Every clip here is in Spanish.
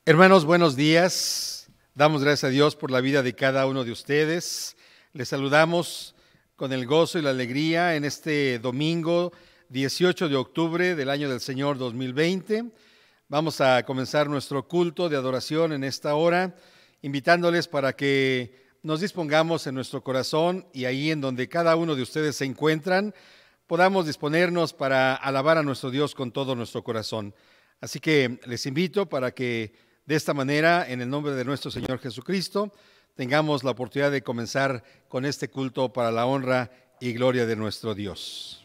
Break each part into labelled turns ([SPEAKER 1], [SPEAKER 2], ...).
[SPEAKER 1] Hermanos, buenos días. Damos gracias a Dios por la vida de cada uno de ustedes. Les saludamos con el gozo y la alegría en este domingo 18 de octubre del año del Señor 2020. Vamos a comenzar nuestro culto de adoración en esta hora, invitándoles para que nos dispongamos en nuestro corazón y ahí en donde cada uno de ustedes se encuentran, podamos disponernos para alabar a nuestro Dios con todo nuestro corazón. Así que les invito para que de esta manera, en el nombre de nuestro Señor Jesucristo, tengamos la oportunidad de comenzar con este culto para la honra y gloria de nuestro Dios.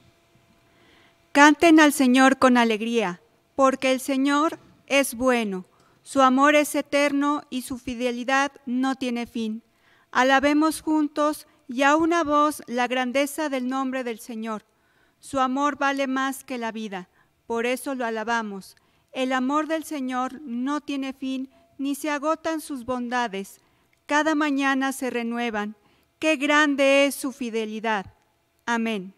[SPEAKER 2] Canten al Señor con alegría, porque el Señor es bueno, su amor es eterno y su fidelidad no tiene fin. Alabemos juntos y a una voz la grandeza del nombre del Señor. Su amor vale más que la vida, por eso lo alabamos. El amor del Señor no tiene fin, ni se agotan sus bondades. Cada mañana se renuevan. ¡Qué grande es su fidelidad! Amén.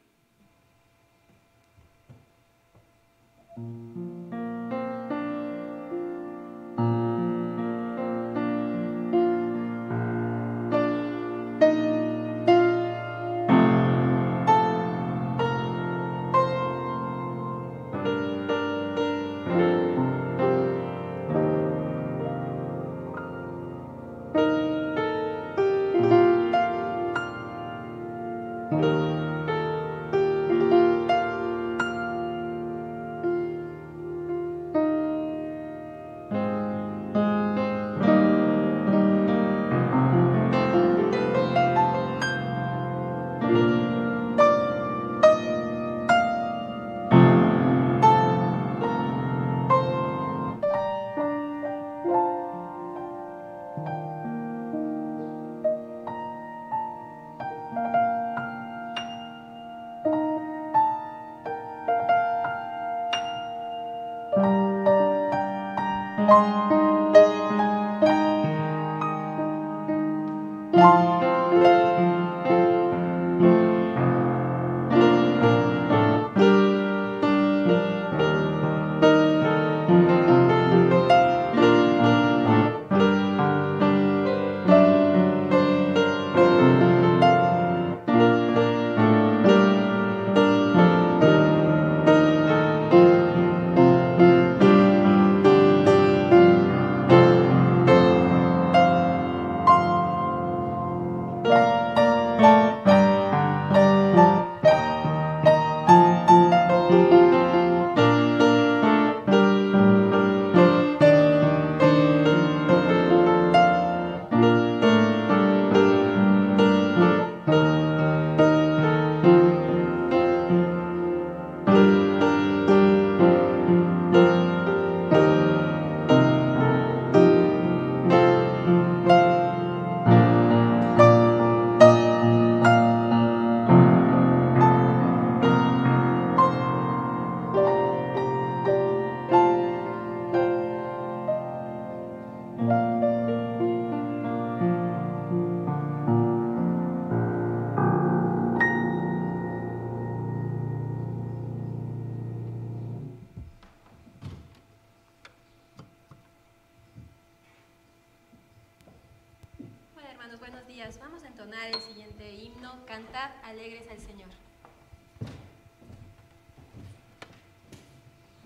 [SPEAKER 3] Buenos días. Vamos a entonar el siguiente himno, Cantad alegres al Señor.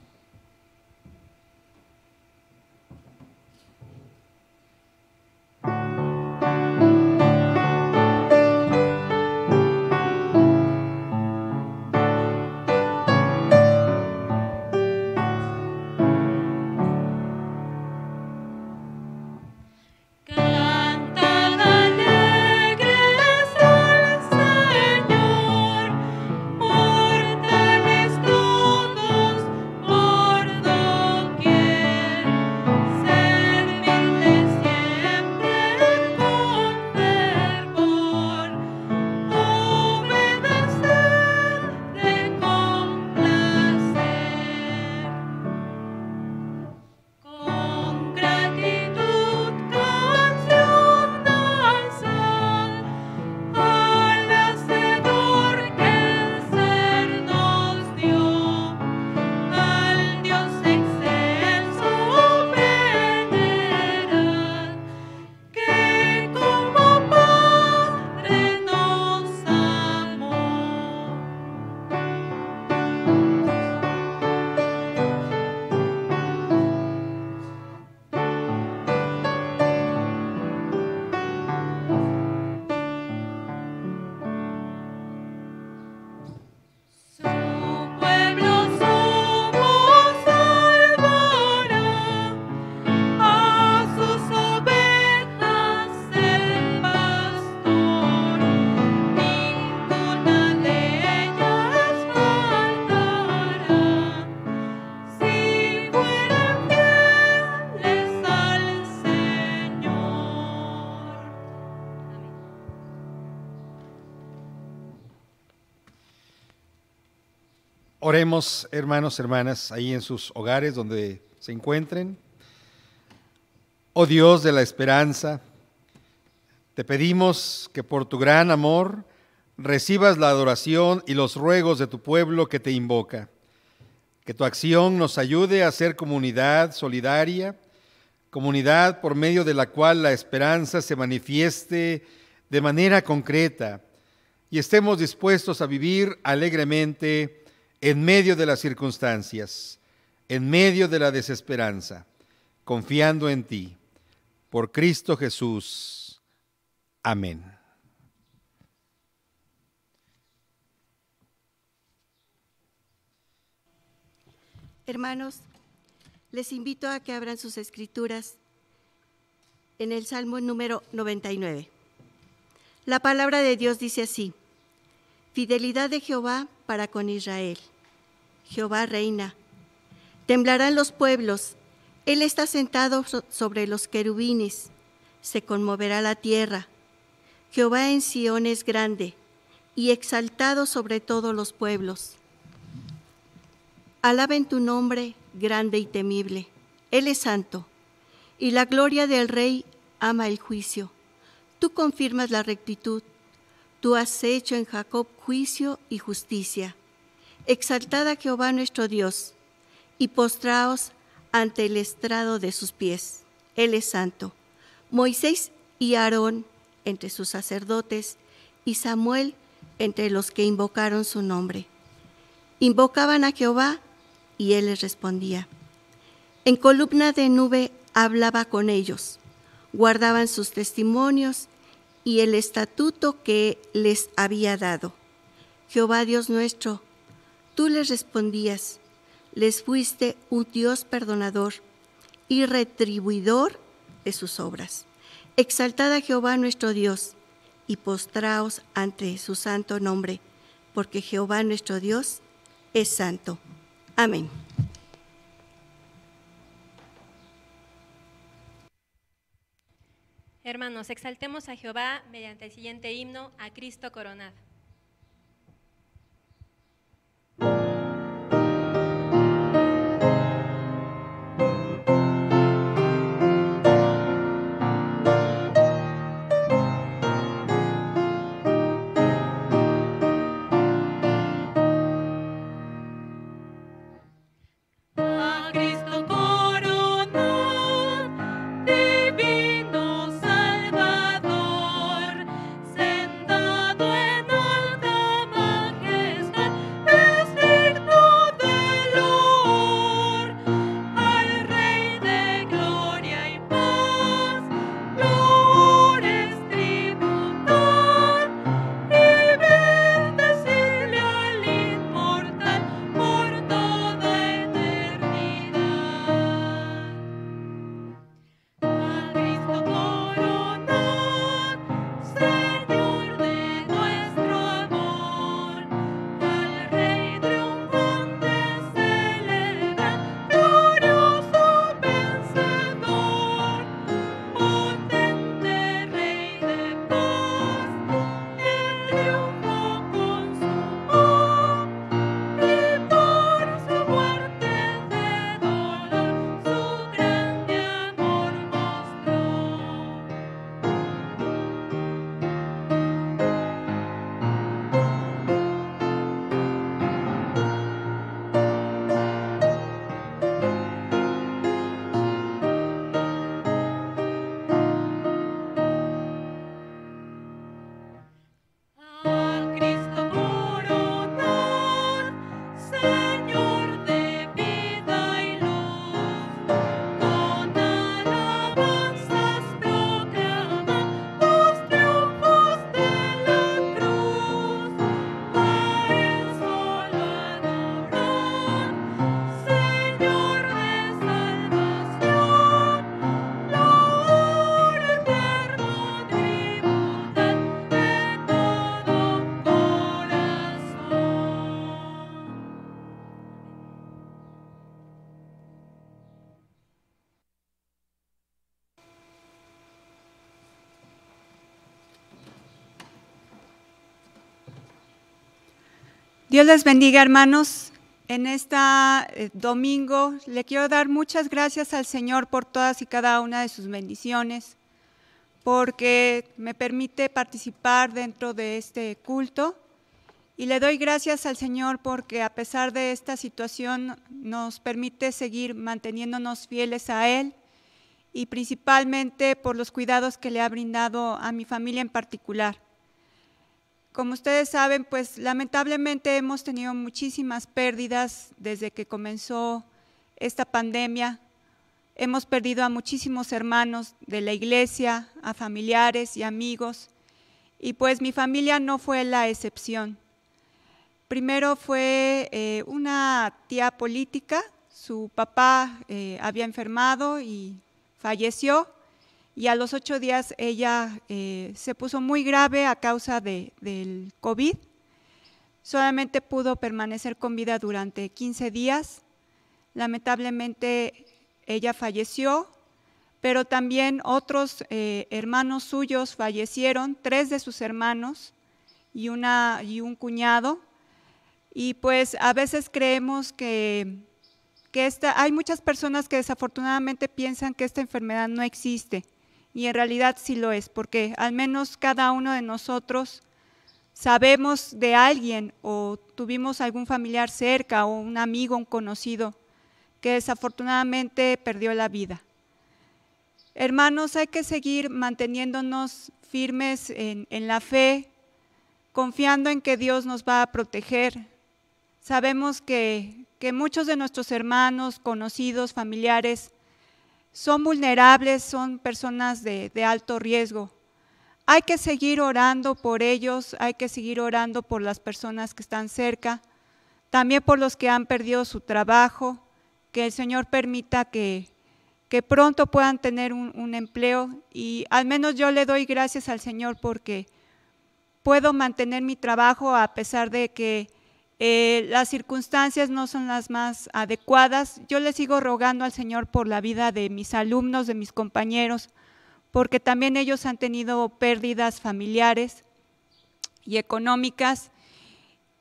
[SPEAKER 4] Cantad alegres al Señor.
[SPEAKER 1] Oremos, hermanos, hermanas, ahí en sus hogares donde se encuentren. Oh Dios de la esperanza, te pedimos que por tu gran amor recibas la adoración y los ruegos de tu pueblo que te invoca. Que tu acción nos ayude a ser comunidad solidaria, comunidad por medio de la cual la esperanza se manifieste de manera concreta y estemos dispuestos a vivir alegremente en medio de las circunstancias, en medio de la desesperanza, confiando en ti. Por Cristo Jesús. Amén.
[SPEAKER 4] Hermanos, les invito a que abran sus escrituras en el Salmo número 99. La palabra de Dios dice así: fidelidad de Jehová para con Israel. Jehová reina. Temblarán los pueblos. Él está sentado sobre los querubines. Se conmoverá la tierra. Jehová en Sión es grande y exaltado sobre todos los pueblos. Alaben tu nombre, grande y temible. Él es santo, y la gloria del Rey ama el juicio. Tú confirmas la rectitud. Tú has hecho en Jacob juicio y justicia. Exaltad a Jehová nuestro Dios, y postraos ante el estrado de sus pies. Él es santo. Moisés y Aarón entre sus sacerdotes, y Samuel entre los que invocaron su nombre. Invocaban a Jehová, y él les respondía. En columna de nube hablaba con ellos. Guardaban sus testimonios y el estatuto que les había dado. Jehová Dios nuestro, tú les respondías. Les fuiste un Dios perdonador y retribuidor de sus obras. Exaltad a Jehová nuestro Dios y postraos ante su santo nombre, porque Jehová nuestro Dios es santo. Amén.
[SPEAKER 3] Hermanos, exaltemos a Jehová mediante el siguiente himno: a Cristo coronad.
[SPEAKER 2] Dios les bendiga, hermanos. en este domingo le quiero dar muchas gracias al Señor por todas y cada una de sus bendiciones, porque me permite participar dentro de este culto. Y le doy gracias al Señor porque a pesar de esta situación nos permite seguir manteniéndonos fieles a Él y principalmente por los cuidados que le ha brindado a mi familia en particular. Como ustedes saben, pues lamentablemente hemos tenido muchísimas pérdidas desde que comenzó esta pandemia. Hemos perdido a muchísimos hermanos de la iglesia, a familiares y amigos, y pues mi familia no fue la excepción. Primero fue una tía política, su papá había enfermado y falleció, y a los 8 días ella se puso muy grave a causa del COVID. Solamente pudo permanecer con vida durante 15 días. Lamentablemente ella falleció, pero también otros hermanos suyos fallecieron, 3 de sus hermanos y un cuñado. Y pues a veces creemos que hay muchas personas que desafortunadamente piensan que esta enfermedad no existe, y en realidad sí lo es, porque al menos cada uno de nosotros sabemos de alguien o tuvimos algún familiar cerca o un amigo, un conocido, que desafortunadamente perdió la vida. Hermanos, hay que seguir manteniéndonos firmes en la fe, confiando en que Dios nos va a proteger. Sabemos que muchos de nuestros hermanos, conocidos, familiares, son vulnerables, son personas de alto riesgo. Hay que seguir orando por ellos, hay que seguir orando por las personas que están cerca, también por los que han perdido su trabajo, que el Señor permita que pronto puedan tener un empleo, y al menos yo le doy gracias al Señor porque puedo mantener mi trabajo a pesar de que las circunstancias no son las más adecuadas. Yo le sigo rogando al Señor por la vida de mis alumnos, de mis compañeros, porque también ellos han tenido pérdidas familiares y económicas.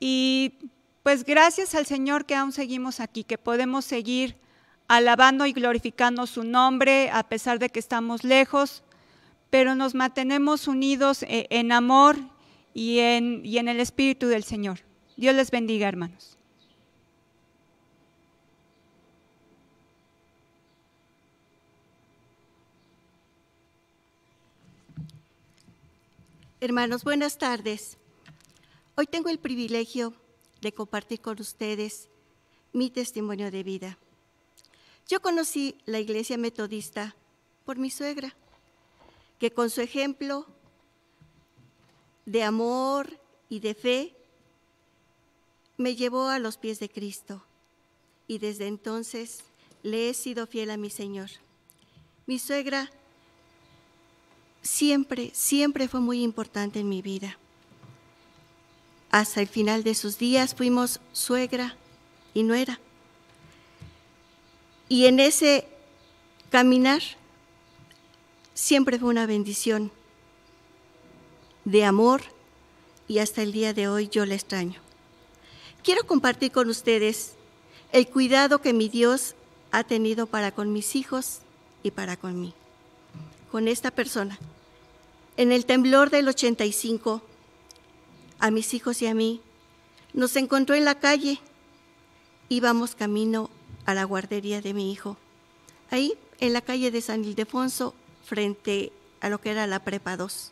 [SPEAKER 2] Y pues gracias al Señor que aún seguimos aquí, que podemos seguir alabando y glorificando su nombre a pesar de que estamos lejos, pero nos mantenemos unidos en amor y en el Espíritu del Señor. Dios les bendiga, hermanos.
[SPEAKER 4] Hermanos, buenas tardes. Hoy tengo el privilegio de compartir con ustedes mi testimonio de vida. Yo conocí la iglesia metodista por mi suegra, que con su ejemplo de amor y de fe me llevó a los pies de Cristo, y desde entonces le he sido fiel a mi Señor. Mi suegra siempre fue muy importante en mi vida. Hasta el final de sus días fuimos suegra y nuera. Y en ese caminar siempre fue una bendición de amor, y hasta el día de hoy yo la extraño. Quiero compartir con ustedes el cuidado que mi Dios ha tenido para con mis hijos y para con mí, con esta persona. En el temblor del 85, a mis hijos y a mí nos encontró en la calle. Íbamos camino a la guardería de mi hijo, ahí en la calle de San Ildefonso, frente a lo que era la Prepa 2.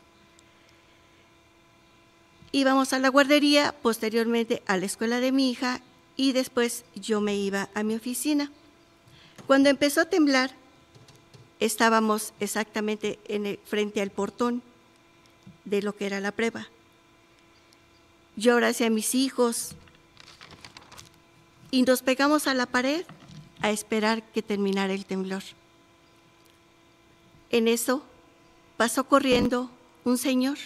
[SPEAKER 4] Íbamos a la guardería, posteriormente a la escuela de mi hija, y después yo me iba a mi oficina. Cuando empezó a temblar, estábamos exactamente frente al portón de lo que era la prepa. Yo abracé a mis hijos y nos pegamos a la pared a esperar que terminara el temblor. En eso pasó corriendo un señor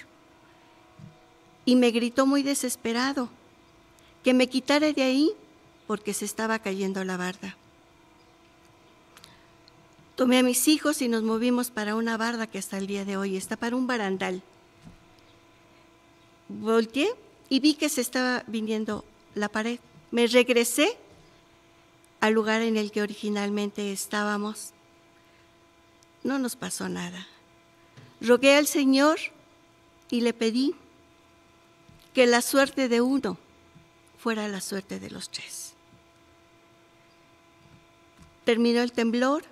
[SPEAKER 4] y me gritó muy desesperado que me quitara de ahí porque se estaba cayendo la barda. Tomé a mis hijos y nos movimos para una barda que hasta el día de hoy está, para un barandal. Volteé y vi que se estaba viniendo la pared. Me regresé al lugar en el que originalmente estábamos. No nos pasó nada. Rogué al Señor y le pedí que la suerte de uno fuera la suerte de los tres. Terminó el temblor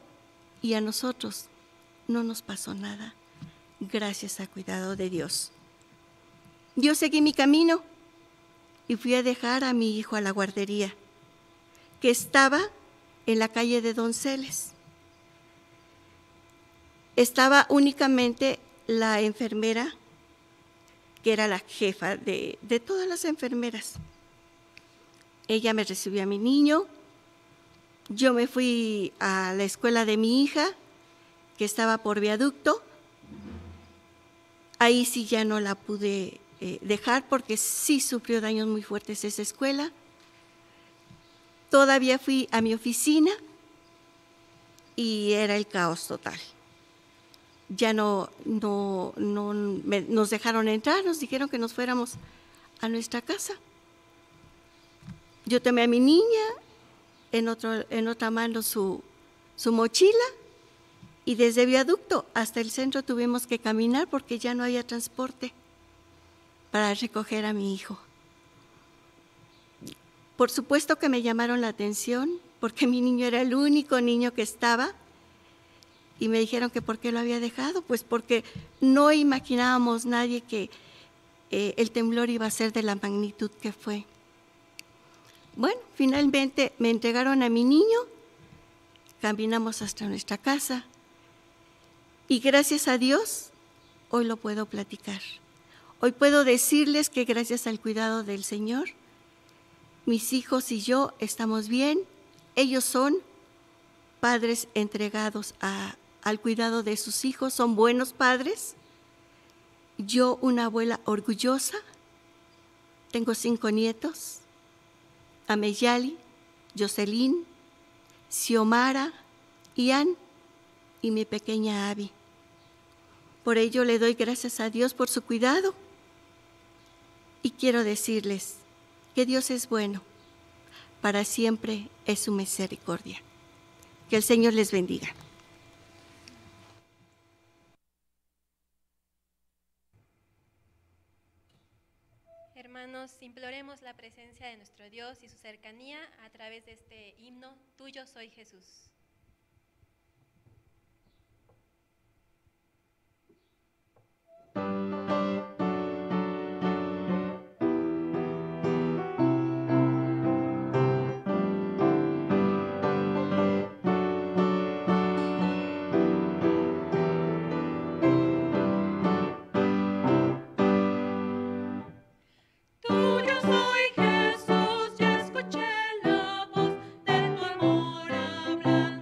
[SPEAKER 4] y a nosotros no nos pasó nada, gracias al cuidado de Dios. Yo seguí mi camino y fui a dejar a mi hijo a la guardería, que estaba en la calle de Donceles. Estaba únicamente la enfermera, que era la jefa de todas las enfermeras. Ella me recibió a mi niño. Yo me fui a la escuela de mi hija, que estaba por Viaducto. Ahí sí ya no la pude dejar porque sí sufrió daños muy fuertes esa escuela. Todavía fui a mi oficina y era el caos total. Ya nos dejaron entrar, nos dijeron que nos fuéramos a nuestra casa. Yo tomé a mi niña, en otra mano su mochila, y desde Viaducto hasta el centro tuvimos que caminar porque ya no había transporte para recoger a mi hijo. Por supuesto que me llamaron la atención porque mi niño era el único niño que estaba y me dijeron que por qué lo había dejado, pues porque no imaginábamos nadie que el temblor iba a ser de la magnitud que fue. Bueno, finalmente me entregaron a mi niño, caminamos hasta nuestra casa y gracias a Dios hoy lo puedo platicar. Hoy puedo decirles que gracias al cuidado del Señor, mis hijos y yo estamos bien. Ellos son padres entregados al cuidado de sus hijos, son buenos padres. Yo, una abuela orgullosa, tengo 5 nietos, Ameyali, Jocelyn, Xiomara, Ian y mi pequeña Abby. Por ello le doy gracias a Dios por su cuidado y quiero decirles que Dios es bueno, para siempre es su misericordia. Que el Señor les bendiga.
[SPEAKER 3] Hermanos, imploremos la presencia de nuestro Dios y su cercanía a través de este himno, Tuyo soy Jesús.
[SPEAKER 5] Tuyo soy Jesús, ya escuché la voz de tu amor hablando.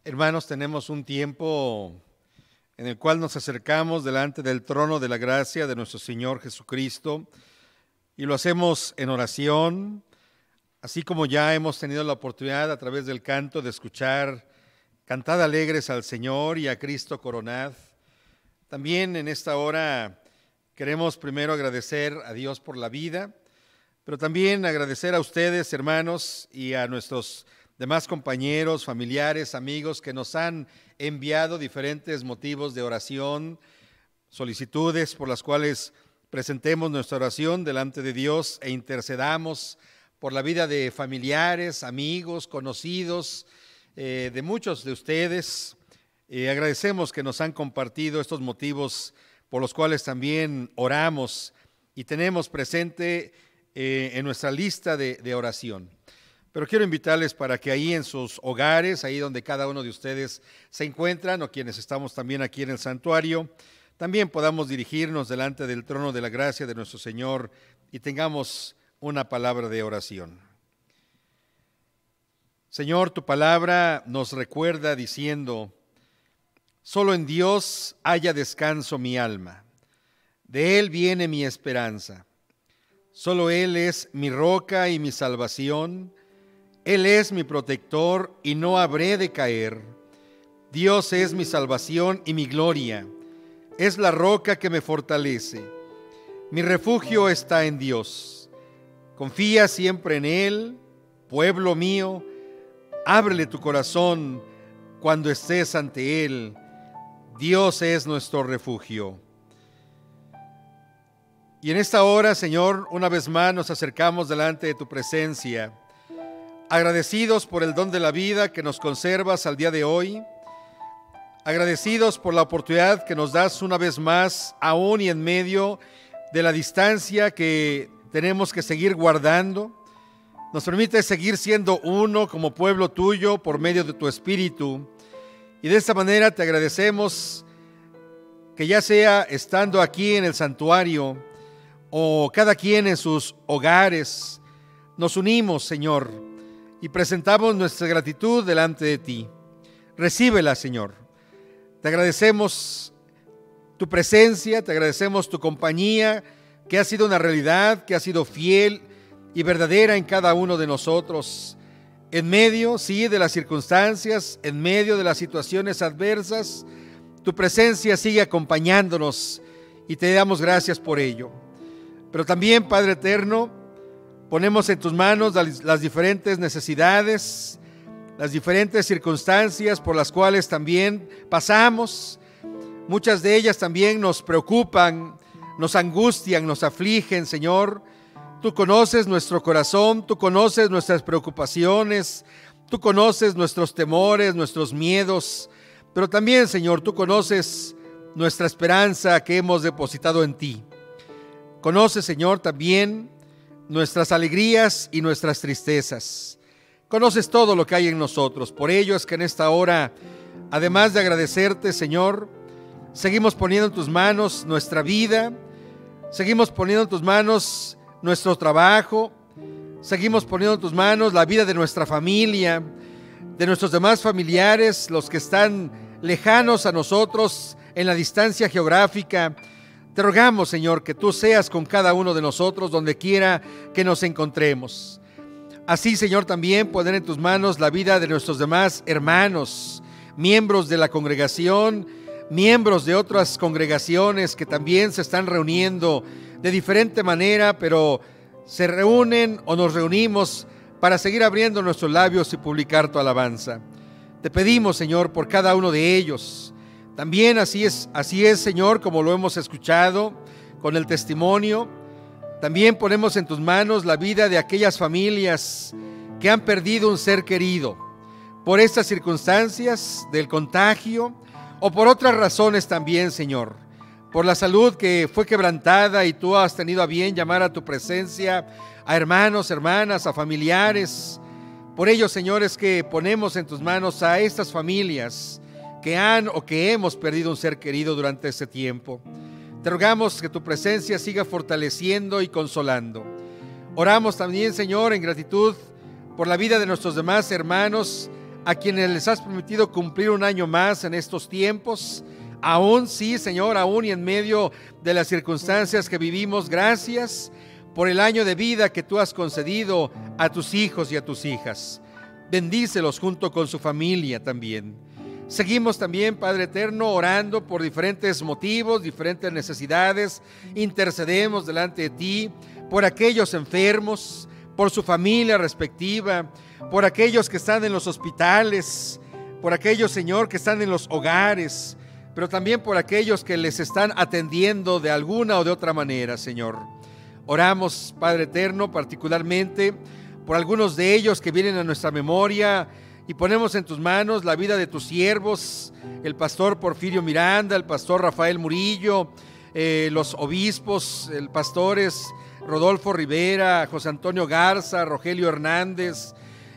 [SPEAKER 1] Hermanos, tenemos un tiempo en el cual nos acercamos delante del trono de la gracia de nuestro Señor Jesucristo y lo hacemos en oración, así como ya hemos tenido la oportunidad a través del canto de escuchar cantad alegres al Señor y a Cristo coronad. También en esta hora queremos primero agradecer a Dios por la vida, pero también agradecer a ustedes, hermanos, y a nuestros demás compañeros, familiares, amigos que nos han enviado diferentes motivos de oración, solicitudes por las cuales presentemos nuestra oración delante de Dios e intercedamos por la vida de familiares, amigos, conocidos, de muchos de ustedes. Agradecemos que nos han compartido estos motivos por los cuales también oramos y tenemos presente en nuestra lista de oración. Pero quiero invitarles para que ahí en sus hogares, ahí donde cada uno de ustedes se encuentran, o quienes estamos también aquí en el santuario, también podamos dirigirnos delante del trono de la gracia de nuestro Señor y tengamos una palabra de oración. Señor, tu palabra nos recuerda diciendo: solo en Dios haya descanso mi alma, de Él viene mi esperanza. Solo Él es mi roca y mi salvación, Él es mi protector y no habré de caer. Dios es mi salvación y mi gloria, es la roca que me fortalece. Mi refugio está en Dios. Confía siempre en Él, pueblo mío, ábrele tu corazón cuando estés ante Él. Dios es nuestro refugio. Y en esta hora, Señor, una vez más nos acercamos delante de tu presencia, agradecidos por el don de la vida que nos conservas al día de hoy, agradecidos por la oportunidad que nos das una vez más, aún y en medio de la distancia que tenemos que seguir guardando. Nos permite seguir siendo uno como pueblo tuyo por medio de tu Espíritu. Y de esta manera te agradecemos que ya sea estando aquí en el santuario o cada quien en sus hogares, nos unimos, Señor, y presentamos nuestra gratitud delante de ti. Recíbela, Señor. Te agradecemos tu presencia, te agradecemos tu compañía, que ha sido una realidad, que ha sido fiel y verdadera en cada uno de nosotros. En medio, sí, de las circunstancias, en medio de las situaciones adversas, tu presencia sigue acompañándonos y te damos gracias por ello. Pero también, Padre eterno, ponemos en tus manos las diferentes necesidades, las diferentes circunstancias por las cuales también pasamos. Muchas de ellas también nos preocupan, nos angustian, nos afligen, Señor. Tú conoces nuestro corazón, tú conoces nuestras preocupaciones, tú conoces nuestros temores, nuestros miedos, pero también, Señor, tú conoces nuestra esperanza que hemos depositado en ti. Conoces, Señor, también nuestras alegrías y nuestras tristezas. Conoces todo lo que hay en nosotros. Por ello es que en esta hora, además de agradecerte, Señor, seguimos poniendo en tus manos nuestra vida, seguimos poniendo en tus manos nuestro trabajo, seguimos poniendo en tus manos la vida de nuestra familia, de nuestros demás familiares, los que están lejanos a nosotros en la distancia geográfica. Te rogamos, Señor, que tú seas con cada uno de nosotros donde quiera que nos encontremos. Así, Señor, también poner en tus manos la vida de nuestros demás hermanos, miembros de la congregación, miembros de otras congregaciones que también se están reuniendo de diferente manera, pero se reúnen o nos reunimos para seguir abriendo nuestros labios y publicar tu alabanza. Te pedimos, Señor, por cada uno de ellos. También así es, Señor, como lo hemos escuchado con el testimonio. También ponemos en tus manos la vida de aquellas familias que han perdido un ser querido por estas circunstancias del contagio o por otras razones también, Señor. Por la salud que fue quebrantada y tú has tenido a bien llamar a tu presencia a hermanos, hermanas, a familiares. Por ello, Señor, es que ponemos en tus manos a estas familias que han o que hemos perdido un ser querido durante este tiempo. Te rogamos que tu presencia siga fortaleciendo y consolando. Oramos también, Señor, en gratitud por la vida de nuestros demás hermanos a quienes les has permitido cumplir un año más en estos tiempos. Aún sí, Señor, aún y en medio de las circunstancias que vivimos, gracias por el año de vida que tú has concedido a tus hijos y a tus hijas. Bendícelos junto con su familia también. Seguimos también, Padre eterno, orando por diferentes motivos, diferentes necesidades. Intercedemos delante de ti por aquellos enfermos, por su familia respectiva, por aquellos que están en los hospitales, por aquellos, Señor, que están en los hogares, pero también por aquellos que les están atendiendo de alguna o de otra manera, Señor. Oramos, Padre eterno, particularmente por algunos de ellos que vienen a nuestra memoria, y ponemos en tus manos la vida de tus siervos, el pastor Porfirio Miranda, el pastor Rafael Murillo, los obispos, el pastores Rodolfo Rivera, José Antonio Garza, Rogelio Hernández,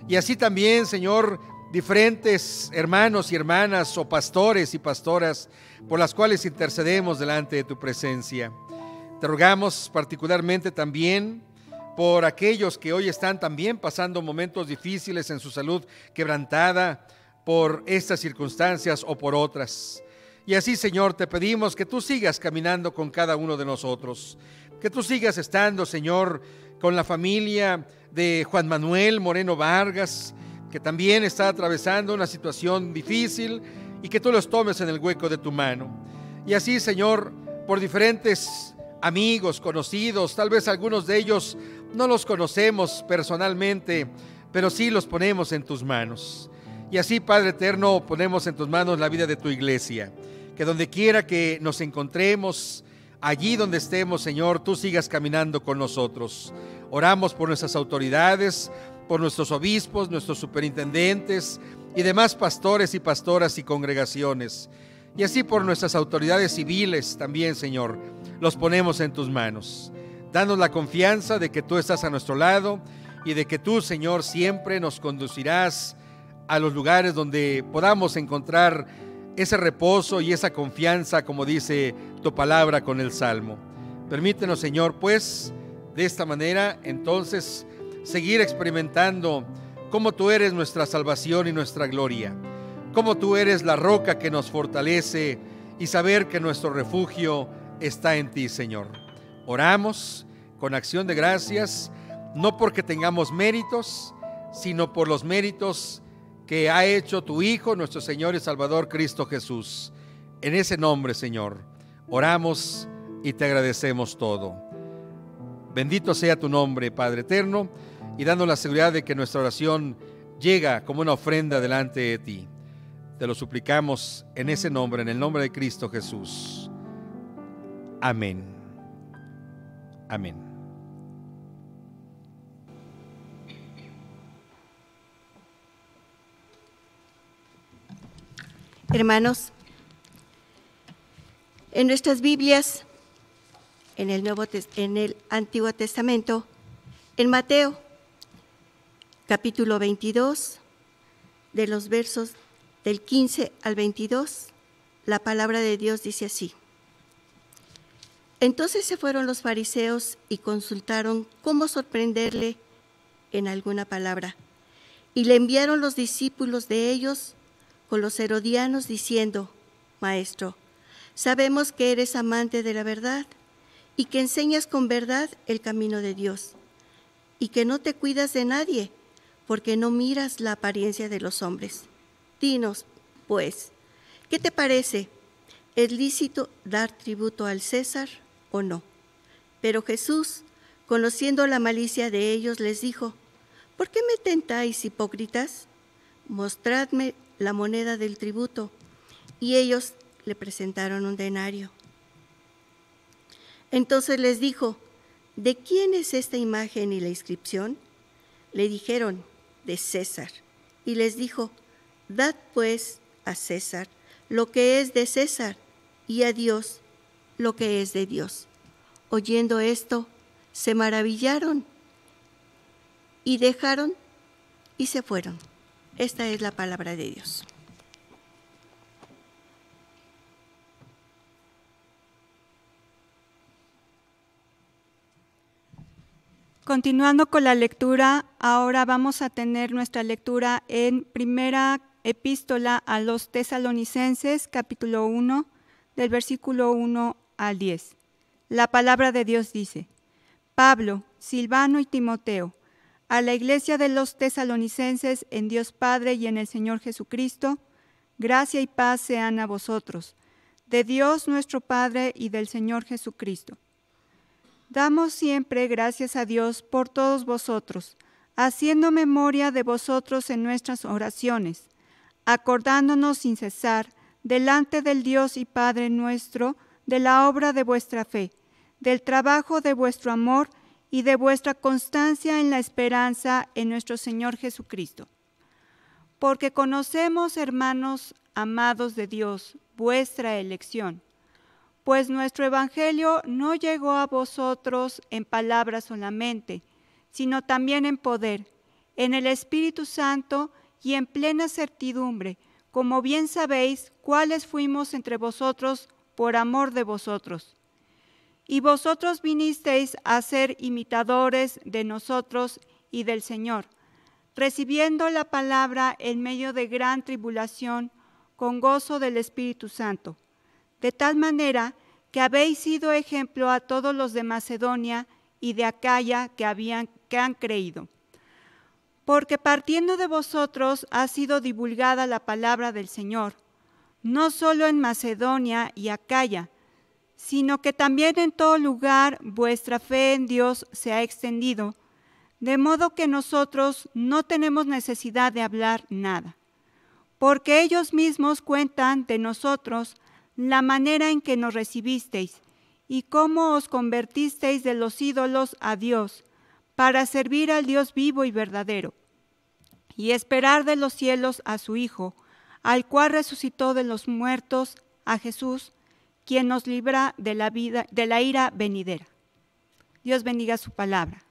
[SPEAKER 1] y así también, Señor, diferentes hermanos y hermanas o pastores y pastoras por las cuales intercedemos delante de tu presencia. Te rogamos particularmente también por aquellos que hoy están también pasando momentos difíciles en su salud quebrantada por estas circunstancias o por otras. Y así, Señor, te pedimos que tú sigas caminando con cada uno de nosotros, que tú sigas estando, Señor, con la familia de Juan Manuel Moreno Vargas, que también está atravesando una situación difícil, y que tú los tomes en el hueco de tu mano. Y así, Señor, por diferentes amigos, conocidos, tal vez algunos de ellos no los conocemos personalmente, pero sí los ponemos en tus manos. Y así, Padre eterno, ponemos en tus manos la vida de tu iglesia, que donde quiera que nos encontremos, allí donde estemos, Señor, tú sigas caminando con nosotros. Oramos por nuestras autoridades, por nuestros obispos, nuestros superintendentes y demás pastores y pastoras y congregaciones. Y así por nuestras autoridades civiles también, Señor, los ponemos en tus manos. Danos la confianza de que tú estás a nuestro lado y de que tú, Señor, siempre nos conducirás a los lugares donde podamos encontrar ese reposo y esa confianza, como dice tu palabra con el Salmo. Permítenos, Señor, pues, de esta manera, entonces, seguir experimentando cómo tú eres nuestra salvación y nuestra gloria, cómo tú eres la roca que nos fortalece, y saber que nuestro refugio está en ti, Señor. Oramos con acción de gracias, no porque tengamos méritos, sino por los méritos que ha hecho tu Hijo, nuestro Señor y Salvador Cristo Jesús. En ese nombre, Señor, oramos y te agradecemos todo. Bendito sea tu nombre, Padre eterno, y dando la seguridad de que nuestra oración llega como una ofrenda delante de ti. Te lo suplicamos en ese nombre, en el nombre de Cristo Jesús. Amén. Amén.
[SPEAKER 4] Hermanos, en nuestras Biblias, en el Antiguo Testamento, en Mateo, capítulo 22, de los versos del 15 al 22, la palabra de Dios dice así: Entonces se fueron los fariseos y consultaron cómo sorprenderle en alguna palabra, y le enviaron los discípulos de ellos con los herodianos diciendo: Maestro, sabemos que eres amante de la verdad y que enseñas con verdad el camino de Dios, y que no te cuidas de nadie, porque no miras la apariencia de los hombres. Dinos, pues, ¿qué te parece? ¿Es lícito dar tributo al César o no? Pero Jesús, conociendo la malicia de ellos, les dijo: ¿Por qué me tentáis, hipócritas? Mostradme la moneda del tributo. Y ellos le presentaron un denario. Entonces les dijo: ¿De quién es esta imagen y la inscripción? Le dijeron: de César. Y les dijo: Dad pues a César lo que es de César, y a Dios lo que es de Dios. Oyendo esto, se maravillaron y dejaron y se fueron. Esta es la palabra de Dios.
[SPEAKER 2] Continuando con la lectura, ahora vamos a tener nuestra lectura en primera epístola a los Tesalonicenses, capítulo 1, del versículo 1 al 10. La palabra de Dios dice: Pablo, Silvano y Timoteo, a la iglesia de los Tesalonicenses en Dios Padre y en el Señor Jesucristo, gracia y paz sean a vosotros, de Dios nuestro Padre y del Señor Jesucristo. Damos siempre gracias a Dios por todos vosotros, haciendo memoria de vosotros en nuestras oraciones, acordándonos sin cesar delante del Dios y Padre nuestro de la obra de vuestra fe, del trabajo de vuestro amor y de vuestra constancia en la esperanza en nuestro Señor Jesucristo. Porque conocemos, hermanos amados de Dios, vuestra elección, pues nuestro evangelio no llegó a vosotros en palabras solamente, sino también en poder, en el Espíritu Santo y en plena certidumbre, como bien sabéis cuáles fuimos entre vosotros por amor de vosotros. Y vosotros vinisteis a ser imitadores de nosotros y del Señor, recibiendo la palabra en medio de gran tribulación, con gozo del Espíritu Santo, de tal manera que habéis sido ejemplo a todos los de Macedonia y de Acaya que han creído. Porque partiendo de vosotros ha sido divulgada la palabra del Señor, no solo en Macedonia y Acaya, sino que también en todo lugar vuestra fe en Dios se ha extendido, de modo que nosotros no tenemos necesidad de hablar nada, porque ellos mismos cuentan de nosotros la manera en que nos recibisteis y cómo os convertisteis de los ídolos a Dios, para servir al Dios vivo y verdadero, y esperar de los cielos a su Hijo, al cual resucitó de los muertos, a Jesús, quien nos libra de la ira venidera. Dios bendiga su palabra.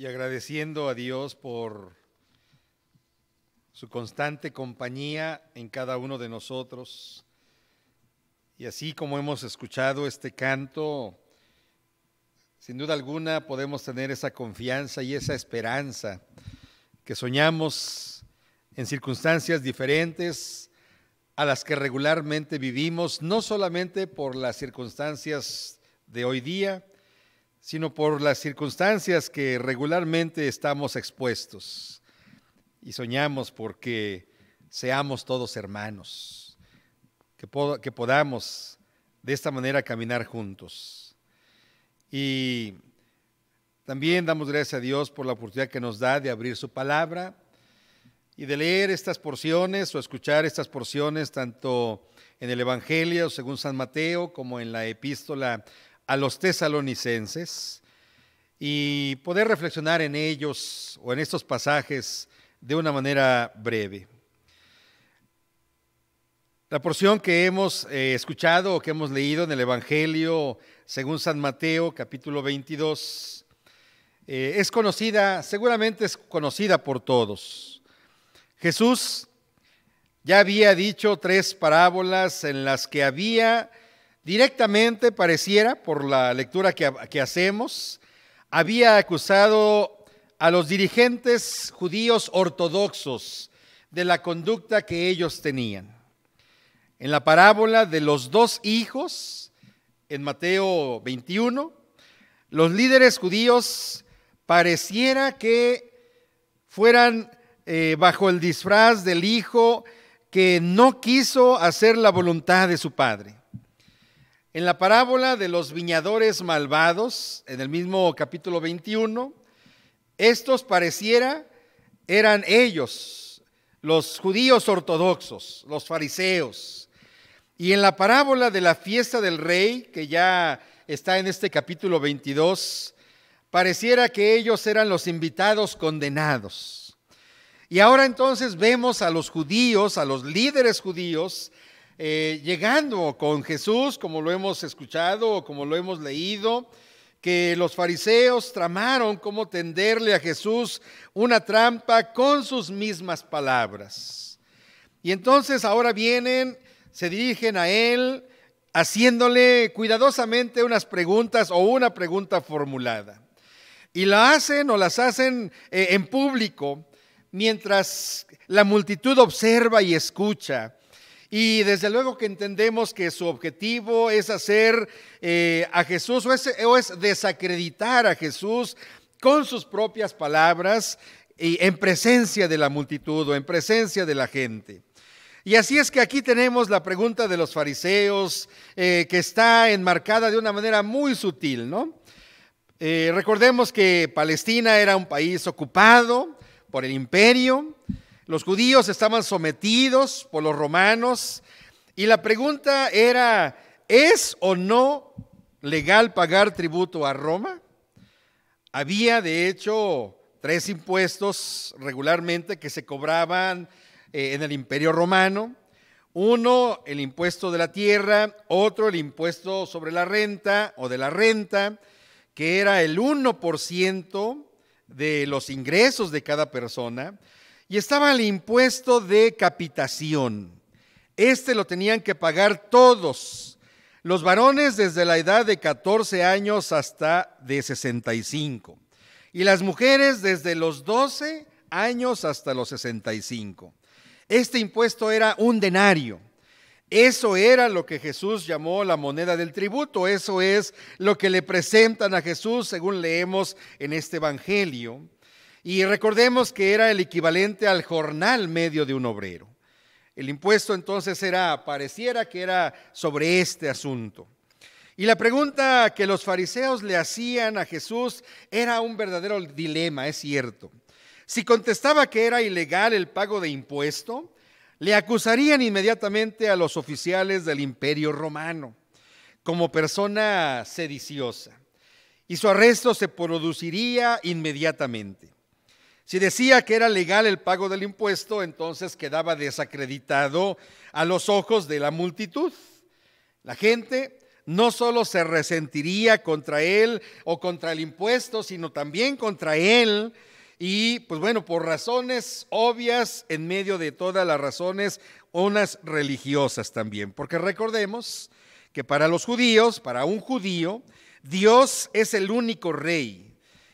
[SPEAKER 1] y agradeciendo a Dios por su constante compañía en cada uno de nosotros. Y así como hemos escuchado este canto, sin duda alguna podemos tener esa confianza y esa esperanza que soñamos en circunstancias diferentes a las que regularmente vivimos, no solamente por las circunstancias de hoy día, sino por las circunstancias que regularmente estamos expuestos. Y soñamos porque seamos todos hermanos, que podamos de esta manera caminar juntos. Y también damos gracias a Dios por la oportunidad que nos da de abrir su palabra y de leer estas porciones o escuchar estas porciones tanto en el Evangelio según San Mateo como en la epístola a los tesalonicenses, y poder reflexionar en ellos o en estos pasajes de una manera breve. La porción que hemos escuchado o que hemos leído en el Evangelio según San Mateo, capítulo 22, es conocida, seguramente es conocida por todos. Jesús ya había dicho 3 parábolas en las que había directamente, pareciera, por la lectura que hacemos, había acusado a los dirigentes judíos ortodoxos de la conducta que ellos tenían. En la parábola de los 2 hijos, en Mateo 21, los líderes judíos pareciera que fueran bajo el disfraz del hijo que no quiso hacer la voluntad de su padre. En la parábola de los viñadores malvados, en el mismo capítulo 21, estos pareciera eran ellos, los judíos ortodoxos, los fariseos. Y en la parábola de la fiesta del rey, que ya está en este capítulo 22, pareciera que ellos eran los invitados condenados. Y ahora entonces vemos a los judíos, a los líderes judíos, llegando con Jesús, como lo hemos escuchado o como lo hemos leído, que los fariseos tramaron cómo tenderle a Jesús una trampa con sus mismas palabras. Y entonces ahora vienen, se dirigen a él, haciéndole cuidadosamente unas preguntas o una pregunta formulada. Y las hacen en público, mientras la multitud observa y escucha. Y desde luego que entendemos que su objetivo es hacer a Jesús o es desacreditar a Jesús con sus propias palabras y en presencia de la multitud o en presencia de la gente. Y así es que aquí tenemos la pregunta de los fariseos que está enmarcada de una manera muy sutil, ¿no? Recordemos que Palestina era un país ocupado por el imperio. Los judíos estaban sometidos por los romanos y la pregunta era, ¿es o no legal pagar tributo a Roma? Había de hecho 3 impuestos regularmente que se cobraban en el imperio romano. Uno, el impuesto de la tierra; otro, el impuesto sobre la renta o de la renta, que era el 1% de los ingresos de cada persona. Y estaba el impuesto de capitación. Este lo tenían que pagar todos, los varones desde la edad de 14 años hasta de 65, y las mujeres desde los 12 años hasta los 65. Este impuesto era un denario. Eso era lo que Jesús llamó la moneda del tributo. Eso es lo que le presentan a Jesús según leemos en este evangelio. Y recordemos que era el equivalente al jornal medio de un obrero. El impuesto entonces pareciera que era sobre este asunto. Y la pregunta que los fariseos le hacían a Jesús era un verdadero dilema, es cierto. Si contestaba que era ilegal el pago de impuesto, le acusarían inmediatamente a los oficiales del imperio romano como persona sediciosa, y su arresto se produciría inmediatamente. Si decía que era legal el pago del impuesto, entonces quedaba desacreditado a los ojos de la multitud. La gente no solo se resentiría contra él o contra el impuesto, sino también contra él. Y pues bueno, por razones obvias, en medio de todas las razones, unas religiosas también. Porque recordemos que para los judíos, para un judío, Dios es el único rey.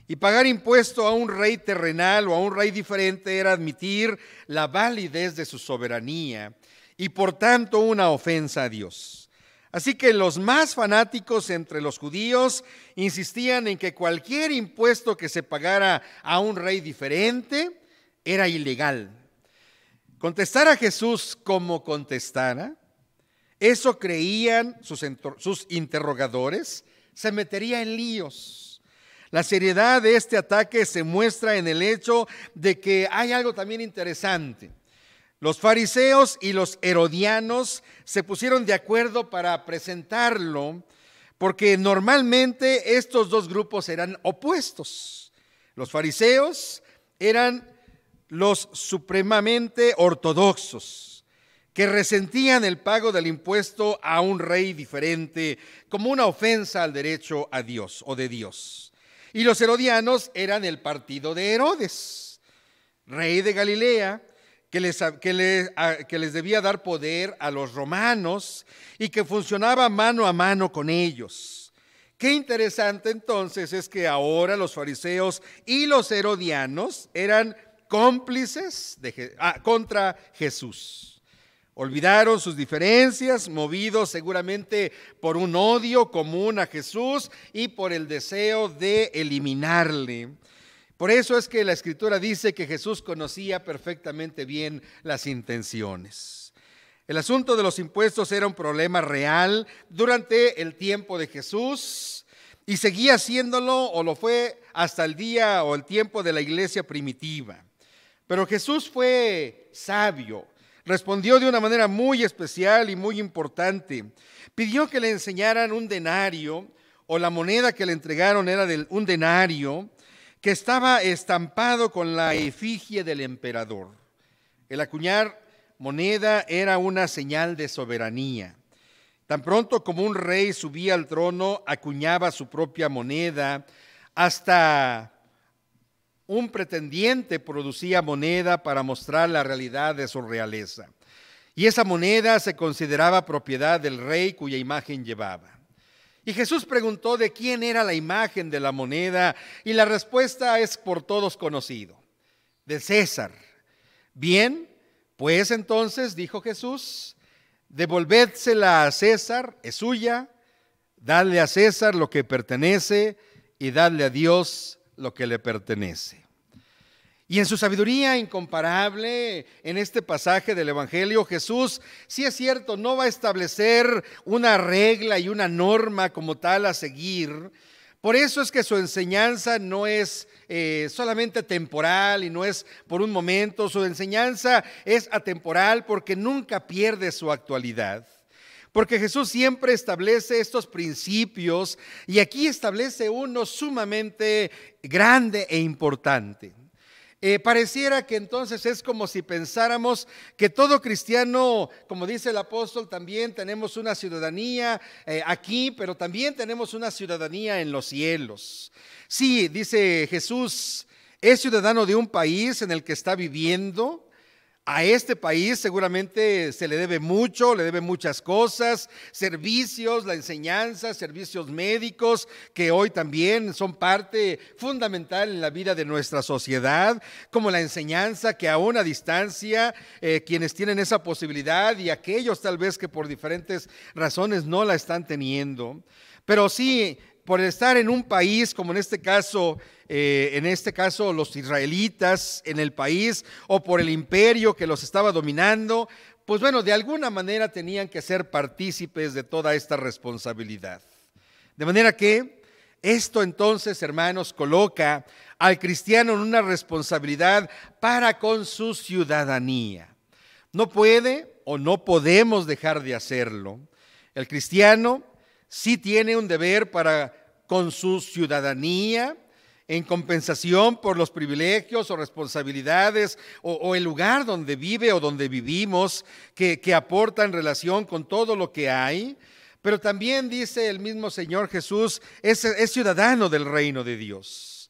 [SPEAKER 1] Y pagar impuesto a un rey terrenal o a un rey diferente era admitir la validez de su soberanía y por tanto una ofensa a Dios. Así que los más fanáticos entre los judíos insistían en que cualquier impuesto que se pagara a un rey diferente era ilegal. Contestar a Jesús como contestara, eso creían sus interrogadores, se metería en líos. La seriedad de este ataque se muestra en el hecho de que hay algo también interesante. Los fariseos y los herodianos se pusieron de acuerdo para presentarlo, porque normalmente estos dos grupos eran opuestos. Los fariseos eran los supremamente ortodoxos, que resentían el pago del impuesto a un rey diferente como una ofensa al derecho a Dios o de Dios. Y los herodianos eran el partido de Herodes, rey de Galilea, que les debía dar poder a los romanos y que funcionaba mano a mano con ellos. Qué interesante entonces es que ahora los fariseos y los herodianos eran cómplices contra Jesús. Olvidaron sus diferencias, movidos seguramente por un odio común a Jesús y por el deseo de eliminarle. Por eso es que la Escritura dice que Jesús conocía perfectamente bien las intenciones. El asunto de los impuestos era un problema real durante el tiempo de Jesús y seguía siéndolo, o lo fue hasta el día o el tiempo de la iglesia primitiva. Pero Jesús fue sabio. Respondió de una manera muy especial y muy importante. Pidió que le enseñaran un denario, o la moneda que le entregaron era un denario, que estaba estampado con la efigie del emperador. El acuñar moneda era una señal de soberanía. Tan pronto como un rey subía al trono, acuñaba su propia moneda, hasta un pretendiente producía moneda para mostrar la realidad de su realeza. Y esa moneda se consideraba propiedad del rey cuya imagen llevaba. Y Jesús preguntó de quién era la imagen de la moneda, y la respuesta es por todos conocido: de César. Bien, pues entonces, dijo Jesús, devolvédsela a César, es suya, dadle a César lo que pertenece y dadle a Dios lo que le pertenece. Y en su sabiduría incomparable, en este pasaje del Evangelio, Jesús, sí es cierto, no va a establecer una regla y una norma como tal a seguir. Por eso es que su enseñanza no es solamente temporal y no es por un momento. Su enseñanza es atemporal porque nunca pierde su actualidad. Porque Jesús siempre establece estos principios, y aquí establece uno sumamente grande e importante. Pareciera que entonces es como si pensáramos que todo cristiano, como dice el apóstol, también tenemos una ciudadanía aquí, pero también tenemos una ciudadanía en los cielos. Sí, dice Jesús, es ciudadano de un país en el que está viviendo. A este país seguramente se le debe mucho, le debe muchas cosas, servicios, la enseñanza, servicios médicos, que hoy también son parte fundamental en la vida de nuestra sociedad, como la enseñanza que aún a distancia, quienes tienen esa posibilidad y aquellos tal vez que por diferentes razones no la están teniendo. Pero sí, por estar en un país como en este caso los israelitas en el país, o por el imperio que los estaba dominando, pues bueno, de alguna manera tenían que ser partícipes de toda esta responsabilidad. De manera que esto entonces, hermanos, coloca al cristiano en una responsabilidad para con su ciudadanía. No puede o no podemos dejar de hacerlo. El cristiano sí tiene un deber para con su ciudadanía, en compensación por los privilegios o responsabilidades o el lugar donde vive o donde vivimos, que aporta en relación con todo lo que hay. Pero también dice el mismo Señor Jesús, es ciudadano del reino de Dios.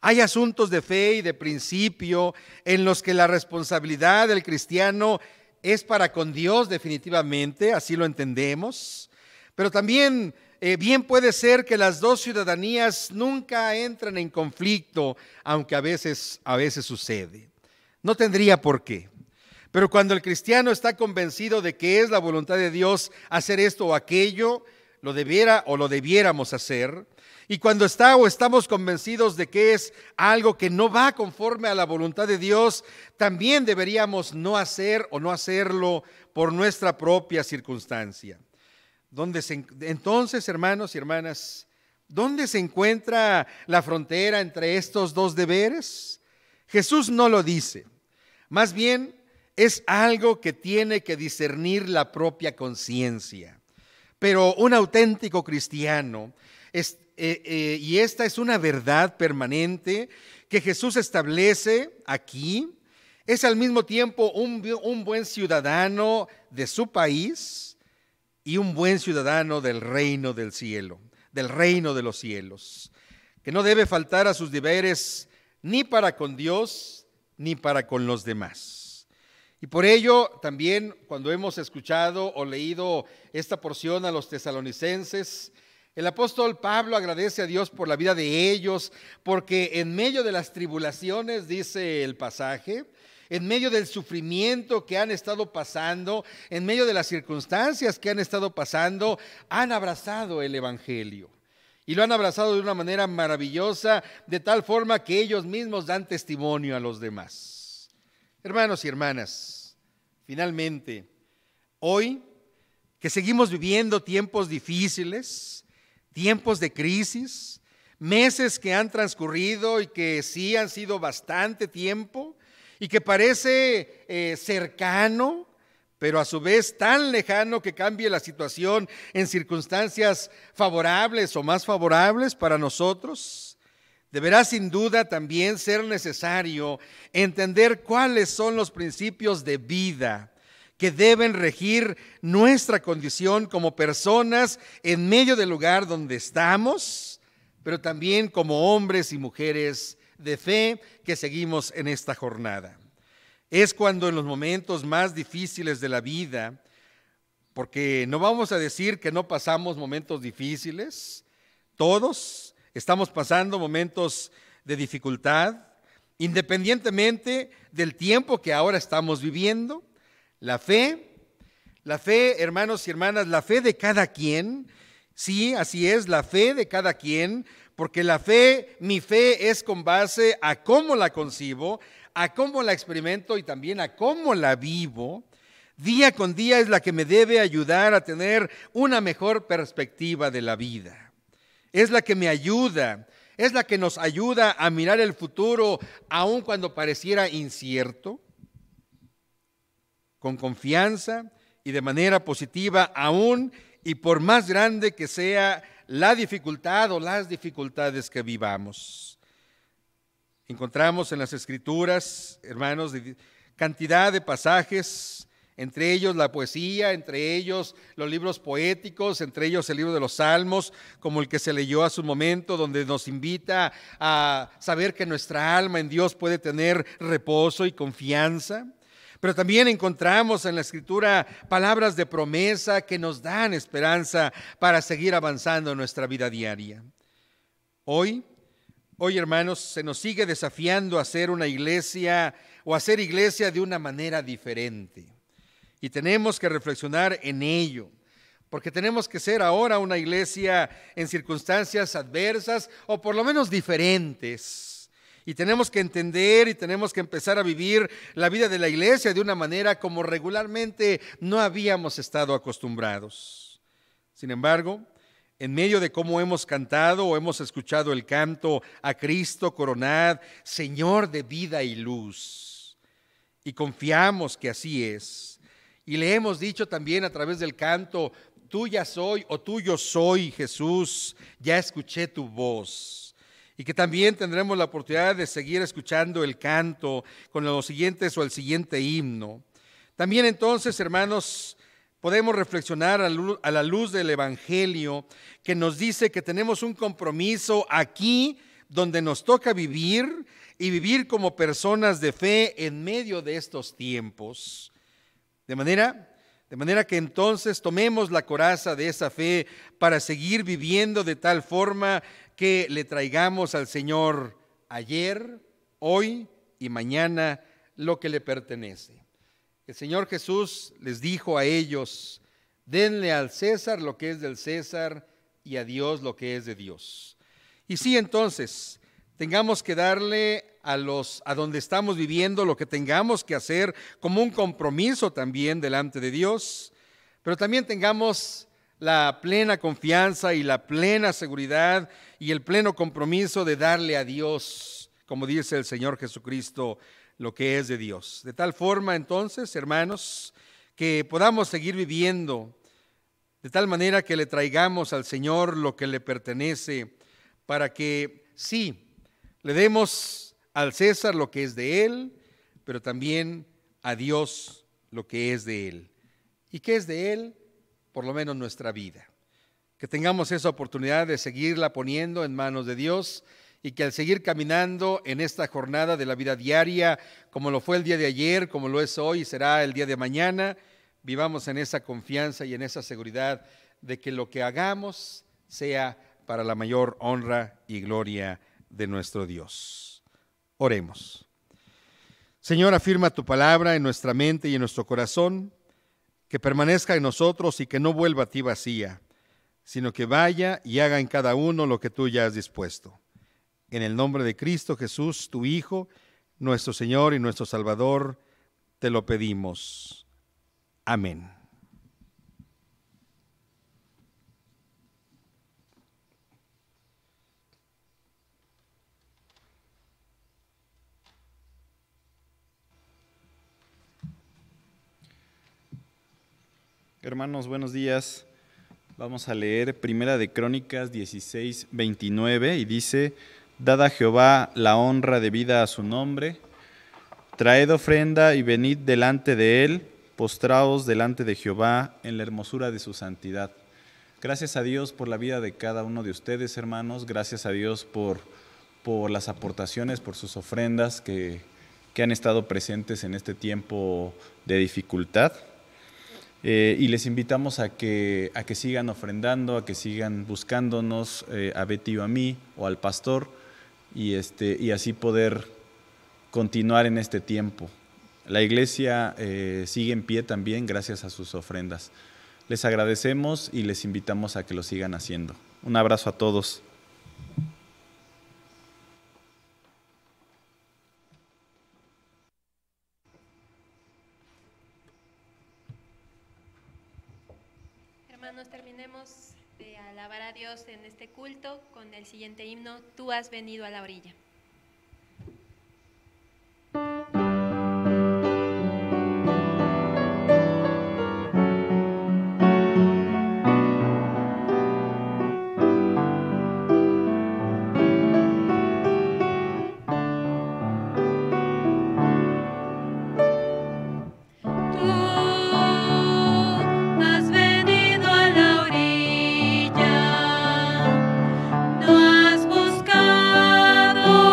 [SPEAKER 1] Hay asuntos de fe y de principio en los que la responsabilidad del cristiano es para con Dios definitivamente, así lo entendemos. Pero también bien puede ser que las dos ciudadanías nunca entran en conflicto, aunque a veces sucede. No tendría por qué. Pero cuando el cristiano está convencido de que es la voluntad de Dios hacer esto o aquello, lo debiéramos hacer. Y cuando estamos convencidos de que es algo que no va conforme a la voluntad de Dios, también deberíamos no hacer o no hacerlo por nuestra propia circunstancia. Entonces, hermanos y hermanas, ¿dónde se encuentra la frontera entre estos dos deberes? Jesús no lo dice. Más bien, es algo que tiene que discernir la propia conciencia. Pero un auténtico cristiano, y esta es una verdad permanente que Jesús establece aquí, es al mismo tiempo un buen ciudadano de su país y un buen ciudadano del reino del cielo, del reino de los cielos, que no debe faltar a sus deberes ni para con Dios ni para con los demás. Y por ello también cuando hemos escuchado o leído esta porción a los tesalonicenses, el apóstol Pablo agradece a Dios por la vida de ellos, porque en medio de las tribulaciones, dice el pasaje, en medio del sufrimiento que han estado pasando, en medio de las circunstancias que han estado pasando, han abrazado el evangelio. Y lo han abrazado de una manera maravillosa, de tal forma que ellos mismos dan testimonio a los demás. Hermanos y hermanas, finalmente, hoy que seguimos viviendo tiempos difíciles, tiempos de crisis, meses que han transcurrido y que sí han sido bastante tiempo y que parece cercano, pero a su vez tan lejano que cambie la situación en circunstancias favorables o más favorables para nosotros. Deberá sin duda también ser necesario entender cuáles son los principios de vida que deben regir nuestra condición como personas en medio del lugar donde estamos, pero también como hombres y mujeres de fe que seguimos en esta jornada. Es cuando en los momentos más difíciles de la vida, porque no vamos a decir que no pasamos momentos difíciles, todos estamos pasando momentos de dificultad, independientemente del tiempo que ahora estamos viviendo. La fe, hermanos y hermanas, la fe de cada quien, sí, así es, la fe de cada quien, porque la fe, mi fe es con base a cómo la concibo, a cómo la experimento y también a cómo la vivo. Día con día es la que me debe ayudar a tener una mejor perspectiva de la vida. Es la que me ayuda, es la que nos ayuda a mirar el futuro aun cuando pareciera incierto, con confianza y de manera positiva aún y por más grande que sea la dificultad o las dificultades que vivamos. Encontramos en las Escrituras, hermanos, cantidad de pasajes, entre ellos la poesía, entre ellos los libros poéticos, entre ellos el libro de los Salmos, como el que se leyó hace un momento, donde nos invita a saber que nuestra alma en Dios puede tener reposo y confianza. Pero también encontramos en la Escritura palabras de promesa que nos dan esperanza para seguir avanzando en nuestra vida diaria. Hoy, hermanos, se nos sigue desafiando a hacer una iglesia o hacer iglesia de una manera diferente. Y tenemos que reflexionar en ello, porque tenemos que ser ahora una iglesia en circunstancias adversas o por lo menos diferentes. Y tenemos que entender y tenemos que empezar a vivir la vida de la iglesia de una manera como regularmente no habíamos estado acostumbrados. Sin embargo, en medio de cómo hemos cantado o hemos escuchado el canto a Cristo coronad, Señor de vida y luz, y confiamos que así es. Y le hemos dicho también a través del canto, tuya soy o tuyo soy, Jesús, ya escuché tu voz. Y que también tendremos la oportunidad de seguir escuchando el canto con los siguientes o el siguiente himno. También entonces, hermanos, podemos reflexionar a la luz del Evangelio, que nos dice que tenemos un compromiso aquí donde nos toca vivir y vivir como personas de fe en medio de estos tiempos. De manera que entonces tomemos la coraza de esa fe para seguir viviendo de tal forma que le traigamos al Señor ayer, hoy y mañana lo que le pertenece. El Señor Jesús les dijo a ellos: denle al César lo que es del César y a Dios lo que es de Dios. Y sí, entonces, tengamos que darle a donde estamos viviendo lo que tengamos que hacer como un compromiso también delante de Dios, pero también tengamos la plena confianza y la plena seguridad y el pleno compromiso de darle a Dios, como dice el Señor Jesucristo, lo que es de Dios. De tal forma, entonces, hermanos, que podamos seguir viviendo de tal manera que le traigamos al Señor lo que le pertenece, para que sí, le demos al César lo que es de él, pero también a Dios lo que es de él. ¿Y qué es de él? Por lo menos nuestra vida. Que tengamos esa oportunidad de seguirla poniendo en manos de Dios, y que al seguir caminando en esta jornada de la vida diaria, como lo fue el día de ayer, como lo es hoy y será el día de mañana, vivamos en esa confianza y en esa seguridad de que lo que hagamos sea para la mayor honra y gloria de nuestro Dios. Oremos. Señor, afirma tu palabra en nuestra mente y en nuestro corazón, que permanezca en nosotros y que no vuelva a ti vacía, sino que vaya y haga en cada uno lo que tú ya has dispuesto. En el nombre de Cristo Jesús, tu Hijo, nuestro Señor y nuestro Salvador, te lo pedimos. Amén.
[SPEAKER 5] Hermanos, buenos días. Vamos a leer Primera de Crónicas 16:29 y dice: Dad a Jehová la honra debida a su nombre, traed ofrenda y venid delante de él, postraos delante de Jehová en la hermosura de su santidad. Gracias a Dios por la vida de cada uno de ustedes, hermanos. Gracias a Dios por las aportaciones, por sus ofrendas que han estado presentes en este tiempo de dificultad. Y les invitamos a que sigan ofrendando, a que sigan buscándonos, a Betty o a mí, o al pastor, y así poder continuar en este tiempo. La iglesia sigue en pie también gracias a sus ofrendas. Les agradecemos y les invitamos a que lo sigan haciendo. Un abrazo a todos.
[SPEAKER 3] Hermanos, terminemos de alabar a Dios en este culto con el siguiente himno: Tú has venido a la orilla.
[SPEAKER 6] No has buscado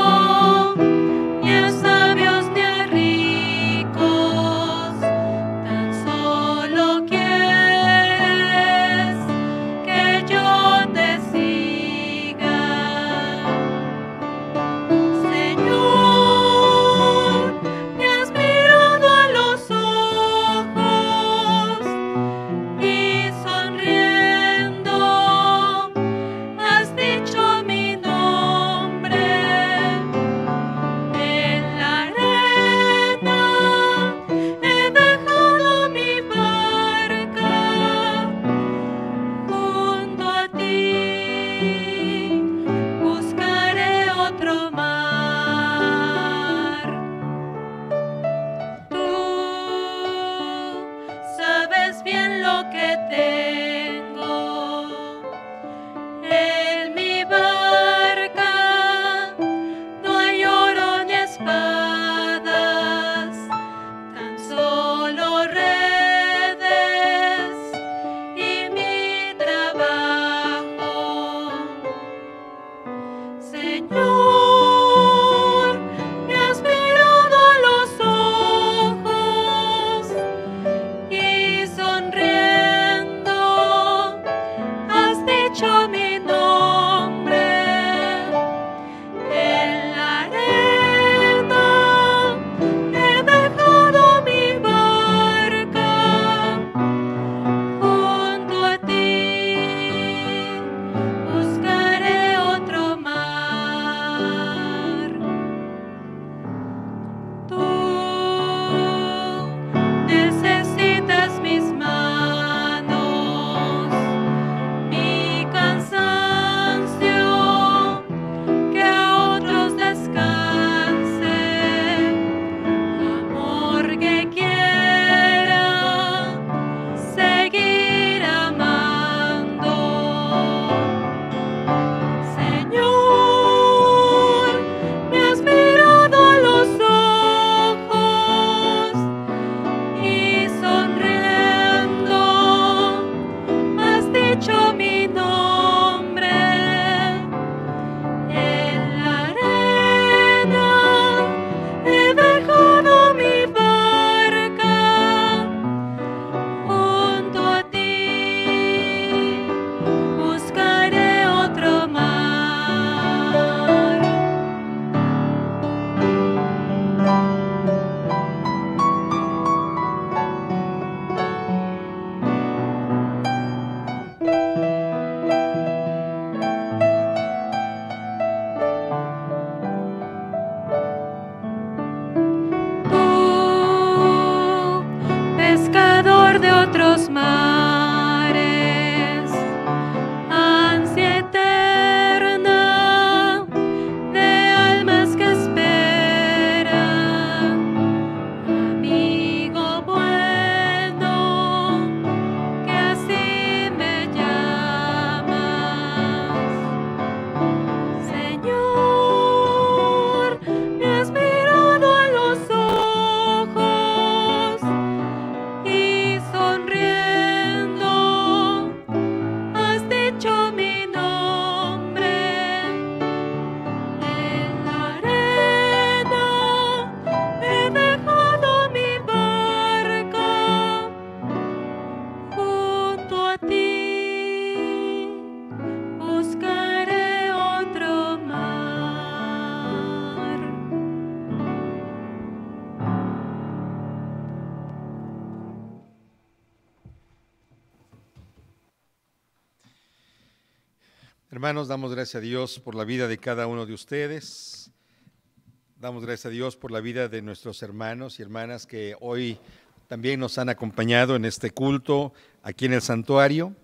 [SPEAKER 6] hecho mi nombre en la arena, he dejado mi barca junto a ti, buscaré otro mar. Pescador de otros mares, ansia eterna de almas que esperan, amigo bueno, que así me llamas. Señor, me has mirado a los ojos y sonriendo has dicho mi nombre en la arena, he dejado mi barca junto a ti, buscaré otro mar.
[SPEAKER 1] Hermanos, damos gracias a Dios por la vida de cada uno de ustedes. Damos gracias a Dios por la vida de nuestros hermanos y hermanas que hoy también nos han acompañado en este culto aquí en el santuario,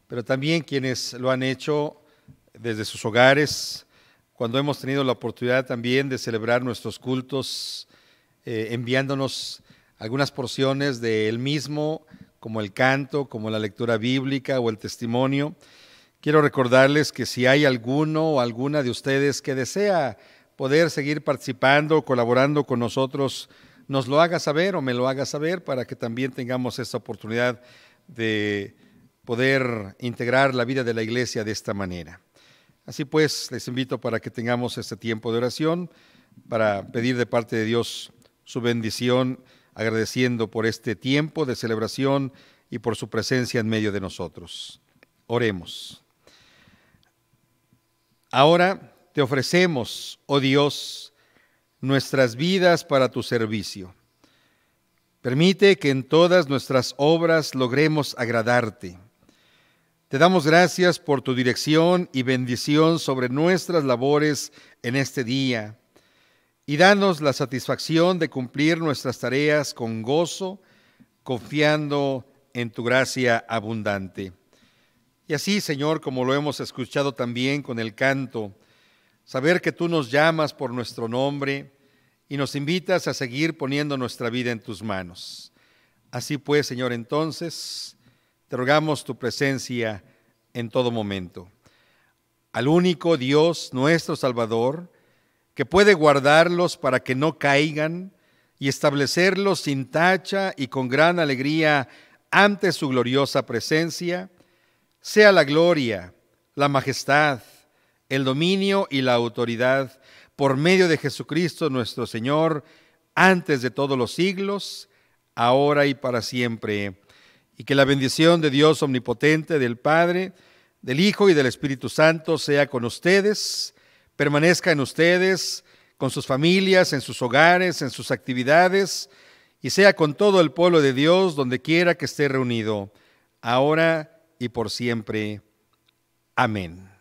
[SPEAKER 1] pero también quienes lo han hecho desde sus hogares, cuando hemos tenido la oportunidad también de celebrar nuestros cultos, enviándonos algunas porciones de él mismo, como el canto, como la lectura bíblica o el testimonio. Quiero recordarles que si hay alguno o alguna de ustedes que desea poder seguir participando, colaborando con nosotros, nos lo haga saber o me lo haga saber para que también tengamos esta oportunidad de poder integrar la vida de la iglesia de esta manera. Así pues, les invito para que tengamos este tiempo de oración, para pedir de parte de Dios su bendición, agradeciendo por este tiempo de celebración y por su presencia en medio de nosotros. Oremos. Ahora te ofrecemos, oh Dios, nuestras vidas para tu servicio. Permite que en todas nuestras obras logremos agradarte. Te damos gracias por tu dirección y bendición sobre nuestras labores en este día, y danos la satisfacción de cumplir nuestras tareas con gozo, confiando en tu gracia abundante. Y así, Señor, como lo hemos escuchado también con el canto, saber que tú nos llamas por nuestro nombre y nos invitas a seguir poniendo nuestra vida en tus manos. Así pues, Señor, entonces, te rogamos tu presencia en todo momento. Al único Dios, nuestro Salvador, que puede guardarlos para que no caigan y establecerlos sin tacha y con gran alegría ante su gloriosa presencia, sea la gloria, la majestad, el dominio y la autoridad por medio de Jesucristo nuestro Señor, antes de todos los siglos, ahora y para siempre. Y que la bendición de Dios omnipotente, del Padre, del Hijo y del Espíritu Santo sea con ustedes, permanezca en ustedes, con sus familias, en sus hogares, en sus actividades, y sea con todo el pueblo de Dios donde quiera que esté reunido, ahora y por siempre. Amén.